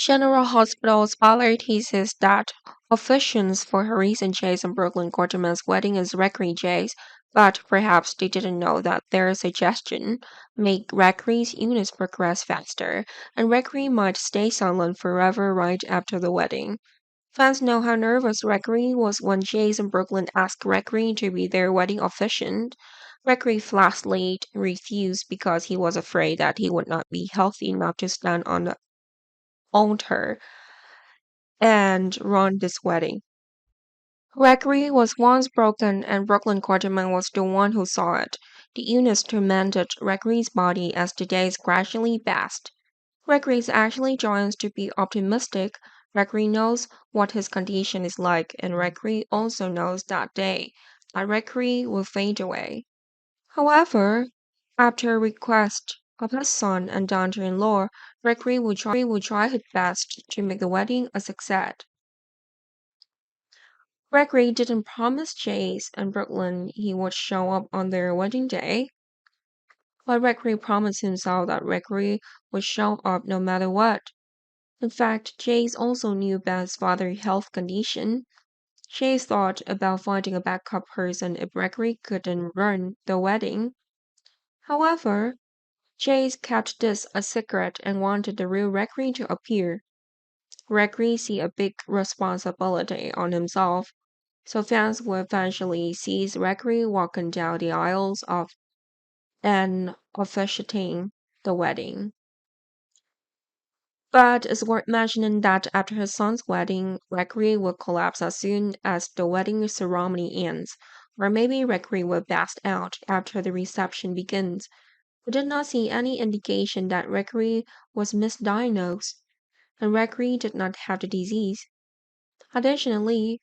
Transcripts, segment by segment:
General Hospital scholar teases that officiants for Harrison Chase and Brooklyn Quarterman's wedding is Gregory Chase, but perhaps they didn't know that their suggestion made Gregory's illness progress faster, and Gregory might stay silent forever right after the wedding. Fans know how nervous Gregory was when Chase and Brooklyn asked Gregory to be their wedding officiant. Gregory flatly refused because he was afraid that he would not be healthy enough to stand on the altar and run this wedding. Gregory was once broken, and Brooklyn Quarterman was the one who saw it. The illness tormented Gregory's body as the days gradually passed. Gregory is actually trying to be optimistic. Gregory knows what his condition is like, and Gregory also knows that Gregory will fade away. However, after a request of his son and daughter-in-law, Gregory will try his best to make the wedding a success. Gregory didn't promise Chase and Brooklyn he would show up on their wedding day, but Gregory promised himself that Gregory would show up no matter what. In fact, Chase also knew about his father's health condition. Chase thought about finding a backup person if Gregory couldn't run the wedding. However, Chase kept this a secret and wanted the real Gregory to appear. Gregory see a big responsibility on himself, so fans will eventually see Gregory walking down the aisles of and officiating the wedding. But it's worth mentioning that after his son's wedding, Gregory will collapse as soon as the wedding ceremony ends, or maybe Gregory will pass out after the reception begins. We did not see any indication that Gregory was misdiagnosed, and Gregory did not have the disease. Additionally,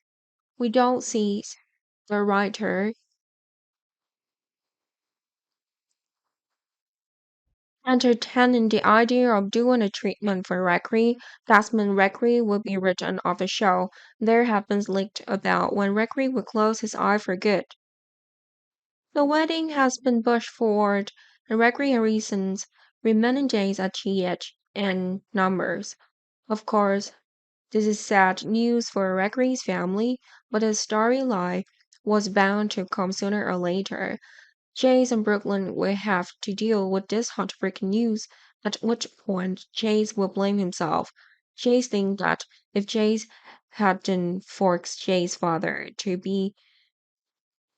we don't see the writer entertaining the idea of doing a treatment for Gregory. Desmond Gregory will be written off the show. There have been leaked about when Gregory will close his eye for good. The wedding has been pushed forward, and Gregory Harrison's remaining days at GH and numbers. Of course, this is sad news for Gregory's family, but his storyline was bound to come sooner or later. Chase and Brooklyn will have to deal with this heartbreaking news, at which point Chase will blame himself. Chase thinks that if Chase hadn't forced Chase's father to be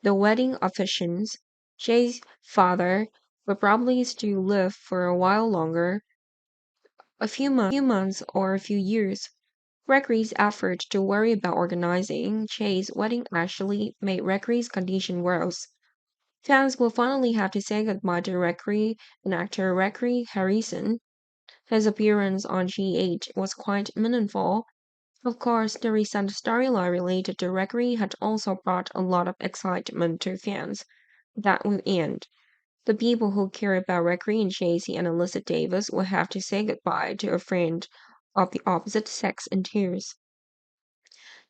the wedding officiants, Chase's father would probably still live for a while longer, a few months or a few years. Gregory's effort to worry about organizing Chase's wedding actually made Gregory's condition worse. Fans will finally have to say goodbye to Gregory and actor Gregory Harrison. His appearance on GH was quite meaningful. Of course, the recent storyline related to Gregory had also brought a lot of excitement to fans. That will end. The people who care about Gregory and Jay-Z and Alyssa Davis will have to say goodbye to a friend of the opposite sex in tears.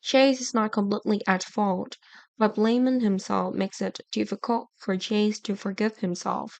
Chase is not completely at fault, but blaming himself makes it difficult for Chase to forgive himself.